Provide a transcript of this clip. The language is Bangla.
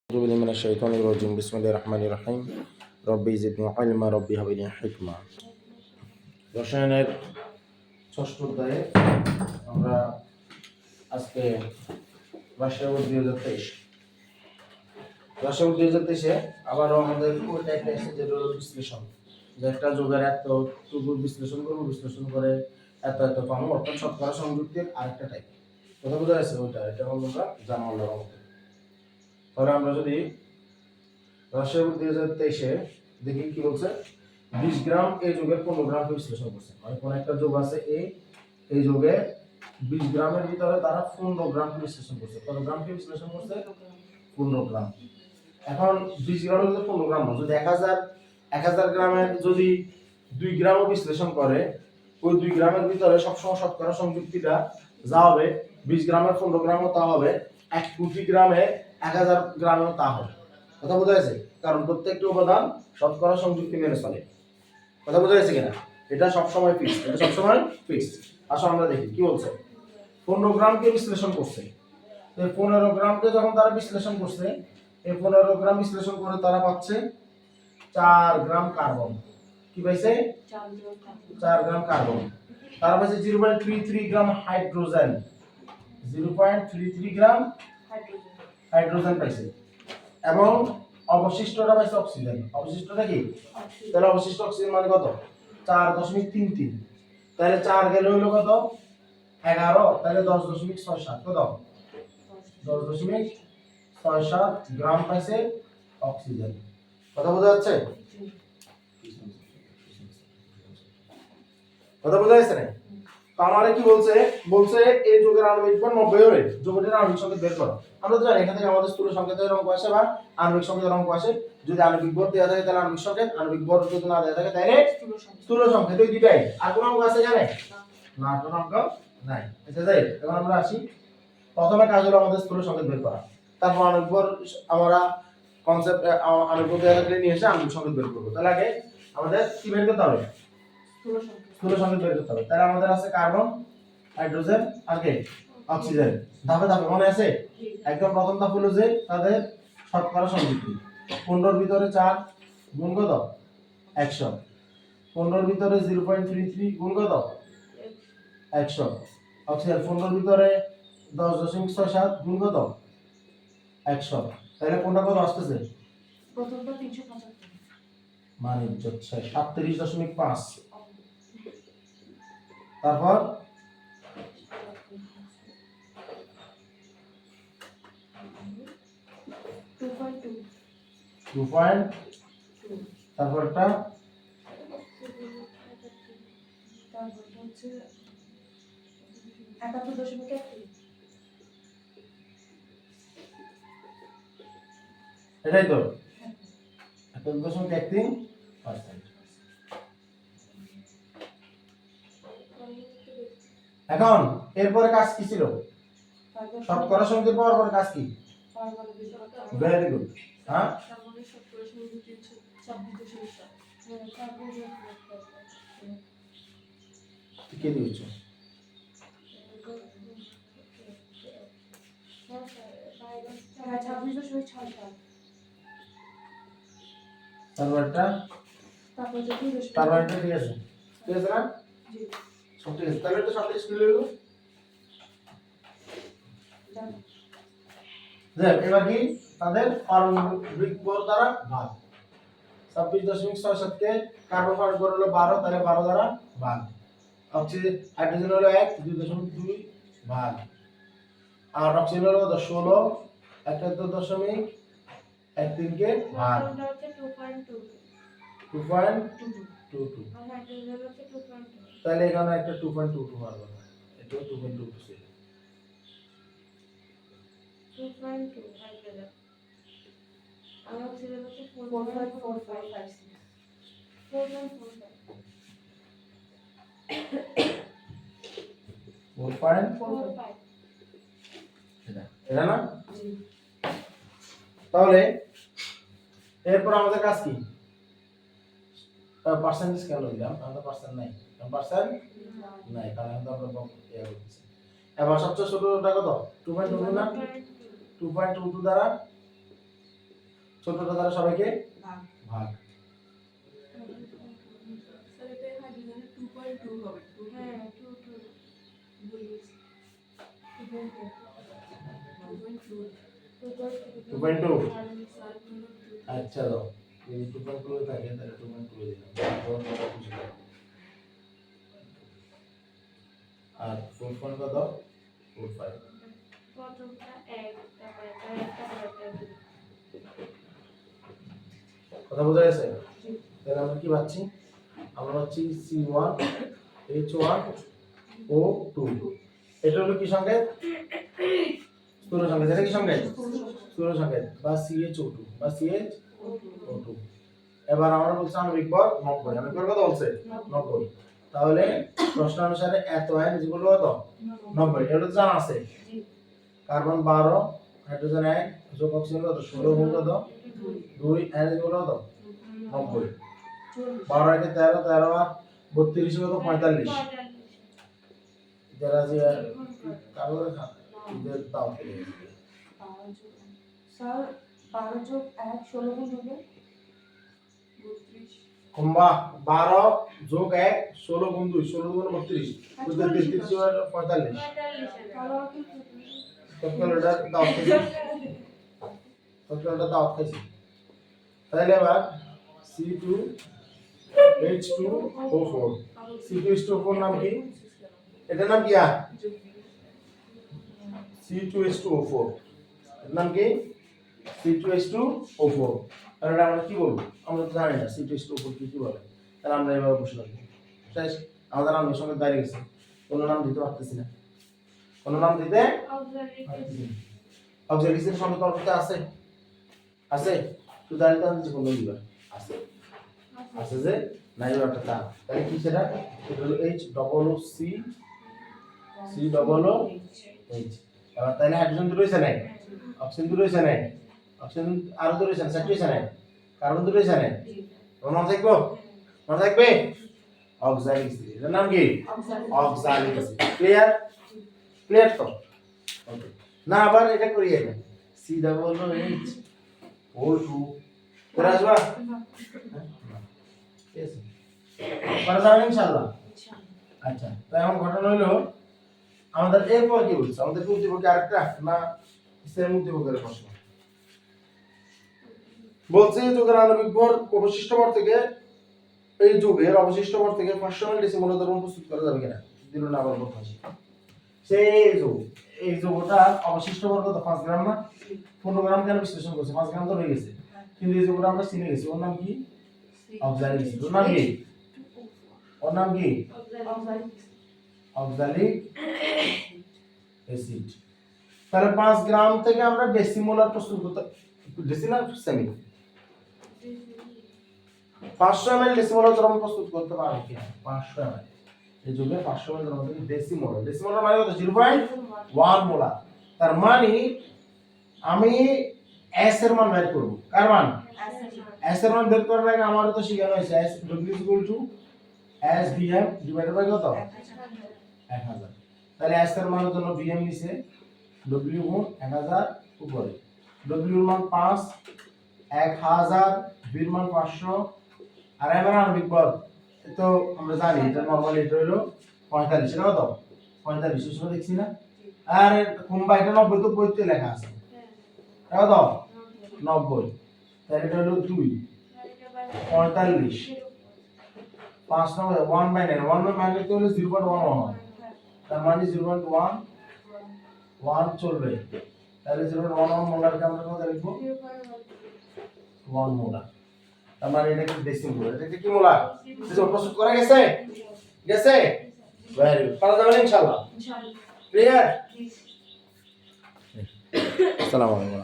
أعوذ بالله من الشيطان الرجيم بسم الله الرحمن الرحيم ربي زدني علما ربي هب لي حكمة রসায়নের ষষ্ঠ অধ্যায়ে আমরা আজকে রাসায়ন 2023 আবারও আমাদের ওইটা একটা এসে যে বিশ্লেষণ যে একটা যোগের এতটুকু বিশ্লেষণ করে এত পাবো অর্থাৎ শতকরা সংযুক্তির আরেকটা টাইপ কথা বোঝা যাচ্ছে ওইটা এটা আমরা জানালাম তাহলে আমরা যদি রাসায়ন 2023 দেখি কি বলছে 20 গ্রাম এই যোগের 15 গ্রামকে বিশ্লেষণ করছে মানে কোন একটা যোগ আছে এই যোগে 20 গ্রামের ভিতরে তারা 15 গ্রামকে বিশ্লেষণ করছে কত গ্রামকে বিশ্লেষণ করছে 15 গ্রাম এখন 20 গ্রামের ভিতরে 15 গ্রাম যদি 1000 গ্রামের যদি 2 গ্রামও বিশ্লেষণ করে ওই 2 গ্রামের ভিতরে সবসময় শতকরা সংযুক্তিটা যা হবে 20 গ্রামের 15 গ্রামও তা হবে 1 কোটি গ্রামে 1000 গ্রামও তা হবে কথা বোঝা যাচ্ছে কারণ প্রত্যেকটা উপাদান শতকরা সংযুক্তি মেনে চলে কথা বোঝা যাচ্ছে কিনা এটা সবসময় ফিক্সড আসো আমরা দেখি কি বলছে 15 গ্রামকে বিশ্লেষণ করছে তো 15 গ্রামকে যখন তারা বিশ্লেষণ করছে এই 15 গ্রাম বিশ্লেষণ করে তারা পাচ্ছে 4 গ্রাম কার্বন কি পাইছে 4 গ্রাম কার্বন তারা পাইছে 0.33 গ্রাম হাইড্রোজেন 0.33 গ্রাম হাইড্রোজেন পাইছে এবং অবশিষ্টটা পাইছে অক্সিজেন অবশিষ্টটা কি তাহলে অবশিষ্ট অক্সিজেন মানে কত 4.33 তাহলে 4 গেলে হলো কত 11 তাহলে 10.67 কত 10.67 গ্রাম পাইছে অক্সিজেন কথা বোঝা যাচ্ছে কথা বোঝা যাচ্ছে না তো আমারে কি বলছে এই যোগের আণবিক ভর 90 হলে যোগটির আণবিক সংকেত বের করো আমরা তো জানি এখান থেকে আমাদের স্থূল সংকেতের অঙ্ক আসে বা আণবিক সংকেতের অঙ্ক আসে যদি আণবিক ভর দেওয়া থাকে তাহলে আণবিক সংকেত আণবিক ভর যদি না দেওয়া থাকে তাহলে স্থূল সংকেত এই দুটাই আর কোন অঙ্ক আছে জানেন না কোন অঙ্ক নাই আচ্ছা যাই এখন আমরা আসি প্রথমে কাজ হলো আমাদের স্থূল সংকেত বের করা তারপর আণবিক ভর আমরা কনসেপ্ট আণবিক ভর দেওয়া থাকলে নিয়ে এসে আণবিক সংকেত বের করব তাহলে আগে আমাদের কি বের করতে হবে স্থূল সংকেত বের করতে হবে তাহলে আমাদের আছে কার্বন হাইড্রোজেন আর কি অক্সিজেন ধাপে ধাপে মনে আছে একদম প্রথম ধাপ হলো যে তাদের শতকরা সংযুক্তি 15 এর ভিতরে 4 গুণ কত 100 15 এর ভিতরে 0.33 গুণ কত 100 অক্সিজেন 15 এর ভিতরে 10.67 গুণ কত 100 তাহলে কোনটা কত আসতেছে প্রথমটা 375 মানে হচ্ছে 37.5 তারপর 2.2 তারপরটা হচ্ছে 71.1 এটাই তো 71.13% এখন এরপরে কাজ কি ছিল শতকরা সংখ্যা পাওয়ার পরে কাজ কি ভেরি গুড হ্যাঁ কে দিয়েছো তারপরটা ঠিক আছে না সব ঠিক আছে তাহলে তো 27 মিলে গেল এবার কি তাদের পারমাণবিক ভর দ্বারা ভাগ 26.67 কে কার্বন পারমাণবিক ভর হলো 12 তাহলে 12 দ্বারা ভাগ অক্সিজেন হাইড্রোজেন হলো 1 2.2 ভাগ আর অক্সিজেন হলো 16 71.13 কে ভাগ 2.22 তাহলে এখানে একটা 2.22 মারবো এটা 2.22 ছিল 2.2 হাইড্রোজেন আর অক্সিজেন হচ্ছে 4.4556 4.45 এটা না তাহলে এরপর আমাদের কাজ কি পার্সেন্টেজ কেন দিলাম আমাদের পার্সেন্ট নাই পার্সেন্ট নাই কারণ আমরা ইয়া করতেছি এবার সবচেয়ে ছোটটা কত 2.22 না 2.22 দ্বারা ছোটটা দ্বারা সবাইকে ভাগ ভাগ। স্যার এটা হাইড্রোজেনের 2.2 হবে হ্যাঁ 2.2 2.2 আচ্ছা দাও যদি 2.2 থাকে তাহলে 2.2 দিলাম তারপর আমরা খুঁজে পাবো। আর 4 কত 4.5 প্রথমটা 1 তারপরে একটা কথা বোঝা গেছে? তাহলে আমরা কি পাচ্ছি? আমরা পাচ্ছি C1 H1 O2 এটা হলো কি সংকেত? স্থূল সংকেত। এটা কি সংকেত? স্থূল সংকেত বা CH2 বা CH2। এবার আমরা বলছি আণবিক ভর 90। আণবিক ভর কত বলছে? 90। তাহলে প্রশ্ন অনুসারে এত আয়ন যেগুলো কত 90 এটা তো জানা আছে। কার্বন 12 হাইড্রোজেন 1 যোগ অক্সিজেন কত 16 গুণ কত 2 আয়ন যেগুলো কত 90। 12 একে 13 13 আর 32 কত 45। যারা যে কারো এদের দাও স্যার 12 যোগ 1 16 গুণ হবে 32 কুম্বা 12 যোগ 1 16 গুণ 2 16 গুণ 32 33 আর 45 ক্যালকুলেটর দাও ক্যালকুলেটর দাও খাইছি। তাহলে এবার C2H2O4 C2H2O4 নাম কি? এটার নাম কি? C2H2O4 এর নাম কি? C2H2O4। আর এটা আমরা কি বলবো? আমরা তো জানি না C2H2O4 কি বলে। তাহলে আমরা এভাবে বসে রাখবো। শেষ। আমাদের নামের সঙ্গে দাঁড়িয়ে গেছে। কোনো নাম দিতে পারতেছি না। কোনো নাম দিতে অক্সিলারি এর সঙ্গে তর্কতে আছে? আছে? তো দাঁড়িয়ে তো কোনো দিবা আছে। আছে যে নাই একটা তা। তাহলে কি সেটা? এটা হলো H double O C C double O H। এবার তাহলে হাইড্রোজেন দুটো রয়েছে নাই? অক্সিজেন দুটো রয়েছে নাই? অক্সিজেন আরো দুটো রয়েছে, চারটি রয়েছে নাই? কার্বন দুটো রয়েছে নাই? মনে থাকবো? মনে থাকবে? Oxalic acid. এর নাম কি? Oxalic acid. ক্লিয়ার? ক্লিয়ার তো? ওকে। না আবার এটা করিয়ে না। C double O H O2 করে আসবা? ঠিক আছে। পরে যাবেন ইনশাআল্লাহ। আচ্ছা তাই এখন ঘটনা হলো আমাদের এরপর কি বলছে? আমাদের উদ্দীপকে আরেকটা না সেম উদ্দীপকের প্রশ্ন বলছে যোগের আণবিক ভর অবশিষ্ট ভর থেকে এই যোগের অবশিষ্ট ভর থেকে 500 mol ডেসিমোল দ্রবণ প্রস্তুত করা যাবে কিনা দিল না আবার বলতে আছে। সেই যোগ এই যোগটা অবশিষ্ট ভর কত 5 গ্রাম না 15 গ্রাম কেন বিশ্লেষণ করছে 5 গ্রাম তো হয়ে গেছে কিন্তু এই যোগটা আমরা চিনে গেছি ওর নাম কি? Oxalic acid. ওর নাম কি? ওর নাম কি? Oxalic acid. তাহলে 5 গ্রাম থেকে আমরা ডেসিমোলার প্রস্তুত করতে ডেসিমোলার সেমি 500 ml ডেসিমোলার দ্রবণ প্রস্তুত করতে পারবে কি 500 ml এই যুগে 500 ml দ্রবণ থেকে ডেসিমোলার ডেসিমোলার মানে কত 0.1 মোলার। তার মানে আমি S এর মান বের করব। কার মান? S এর মান বের করার আগে আমারও তো শিখানো হয়েছে S W S Vm divided by কত 1000। তাহলে S এর মানের জন্য Vm নিচে W গুণ 1000 উপরে W এর মান 5 1000 V এর মান 500 আর এবার আণবিক ভর তো আমরা জানি এটা নরমালি এটা হলো 45 এটা কত 45 সূত্র দেখছি না আর কুম্বা এটা 90 তো বইতে লেখা আছে এটা কত 90 তাহলে এটা হলো 2 45 5 নম্বর 1 বাই 9 1 বাই 9 হলো 0.11 তার মানে 0.1 1 চলবে তাহলে 0.11 মোলার কে আমরা কত লিখব 1 মোলার। তার মানে এটা কি ডেসিমোলার এটা কি মোলার এটা প্রস্তুত করা গেছে গেছে ভেরি গুড পারা যাবে ইনশাআল্লাহ ক্লিয়ার। আসসালামু আলাইকুম।